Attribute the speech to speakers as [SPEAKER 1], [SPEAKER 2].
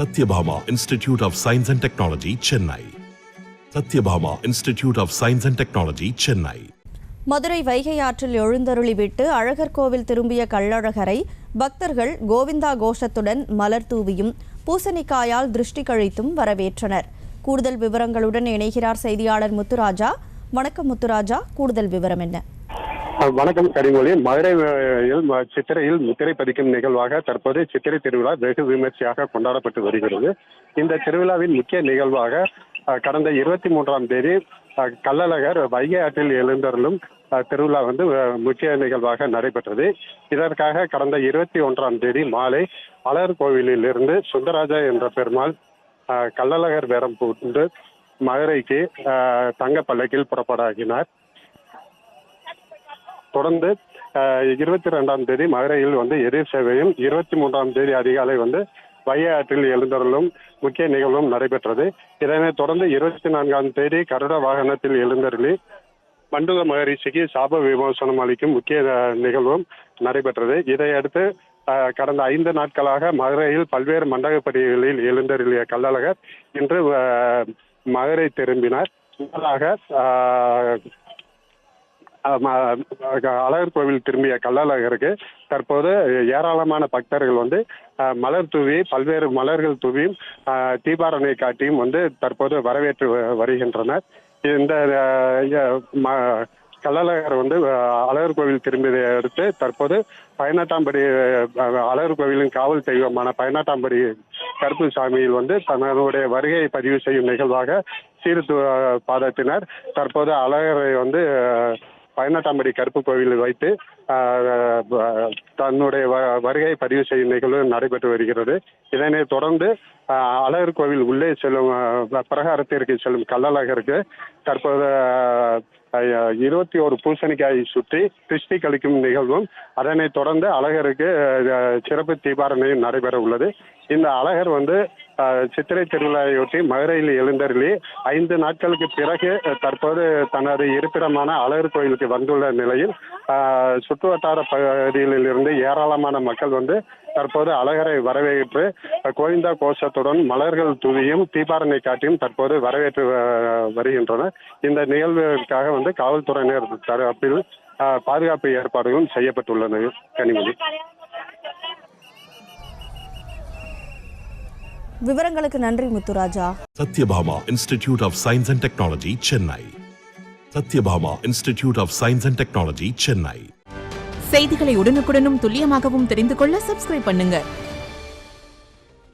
[SPEAKER 1] Satyabhama Institute of Science and Technology, Chennai. Satyabhama Institute of Science and Technology, Chennai.
[SPEAKER 2] Madurai Vaigai ஆற்றில் எழுந்தருளி விட்டு அழகர் கோவில் திரும்பிய கள்ளழகரை பக்தர்கள் கோவிந்தா கோஷத்துடன் மலர் தூவியும் பூசணிக்காயால் திருஷ்டி கழித்தும் வரவேற்றனர். கூடுதல் விவரங்களுடன் இணைகிறார் செய்தியாளர் முத்துராஜா. வணக்கம் முத்துராஜா, கூடுதல் விவரம் என்ன?
[SPEAKER 3] வணக்கம் கனிமொழி. மதுரையில் சித்திரையில் முத்திரை பதிக்கும் நிகழ்வாக தற்போது சித்திரை திருவிழா வெகு விமர்சையாக கொண்டாடப்பட்டு வருகிறது. இந்த திருவிழாவின் முக்கிய நிகழ்வாக கடந்த 23ஆம் தேதி கள்ளழகர் வைகை ஆற்றில் எழுந்தருளும் திருவிழா முக்கிய நிகழ்வாக நடைபெற்றது. இதற்காக கடந்த 21ஆம் தேதி மாலை அழகர் கோவிலில் இருந்து சுந்தரராஜா என்ற பெருமாள் கள்ளழகர் வேடம் பூண்டு மதுரைக்கு தங்க பல்லக்கில் புறப்படாகினார். தொடர்ந்து 22ஆம் தேதி மதுரையில் எதிர் சேவையும் 23ஆம் தேதி அதிகாலை வைகை ஆற்றில் எழுந்தருளும் முக்கிய நிகழ்வும் நடைபெற்றது. இதனைத் தொடர்ந்து 24ஆம் தேதி கருட வாகனத்தில் எழுந்தருளி மண்டுக மகரிஷிக்கு சாப விமோசனம் அளிக்கும் முக்கிய நிகழ்வும் நடைபெற்றது. இதையடுத்து கடந்த 5 நாட்களாக மதுரையில் பல்வேறு மண்டகப்படிகளில் எழுந்தருளிய கள்ளழகர் இன்று மதுரை திரும்பினார். முதலாக அழகர் கோவில் திரும்பிய கள்ளழகருக்கு தற்போது ஏராளமான பக்தர்கள் மலர் தூவி பல்வேறு மலர்கள் தூவியும் தீபாரணை காட்டியும் தற்போது வரவேற்று வருகின்றனர். இந்த கள்ளழகர் அழகர் கோவில் திரும்பியதை அடுத்து தற்போது 18ஆம் படி அழகர் கோவிலின் காவல் தெய்வமான 18ஆம் படி கருப்பு சாமியில் தன்னுடைய வருகையை பதிவு செய்யும் நிகழ்வாக சீர்து பாதத்தினர் தற்போது அழகரை 18ஆம் படி கருப்பு கோவிலில் வைத்து தன்னுடைய வருகையை பதிவு செய்யும் நிகழ்வு நடைபெற்று வருகிறது. இதனைத் தொடர்ந்து அழகர் கோவில் உள்ளே செல்லும் பிரகாரத்திற்கு செல்லும் கள்ளழகருக்கு தற்போது 21 பூசணிக்காயை சுற்றி திருஷ்டி கழிக்கும் நிகழ்வும் அதனைத் தொடர்ந்து அழகருக்கு சிறப்பு தீபாரணையும் நடைபெற உள்ளது. இந்த அழகர் சித்திரை திருவிழாவையொட்டி மதுரையில் எழுந்தருளி 5 நாட்களுக்கு பிறகு தற்போது தனது இருப்பிடமான அழகர் கோயிலுக்கு வந்துள்ள நிலையில் சுற்றுவட்டார பகுதிகளில் இருந்து ஏராளமான மக்கள் தற்போது அழகரை வரவேற்று கோவிந்தா கோஷத்துடன் மலர்கள் தூவியும் தீபாரணை காட்டியும் தற்போது வரவேற்று வருகின்றனர். இந்த நிகழ்விற்காக காவல்துறையினர் தரப்பில் பாதுகாப்பு ஏற்பாடுகளும் செய்யப்பட்டுள்ளன. கனிமொழி,
[SPEAKER 2] விவரங்களுக்கு நன்றி Muthuraja.
[SPEAKER 1] Satyabhama Institute of Science and Technology, Chennai. Satyabhama Institute of Science and Technology, Chennai.
[SPEAKER 4] செய்திகளை உடனுக்குடனும் துல்லியமாகவும் தெரிந்து கொள்ள சப்ஸ்கிரைப் பண்ணுங்க.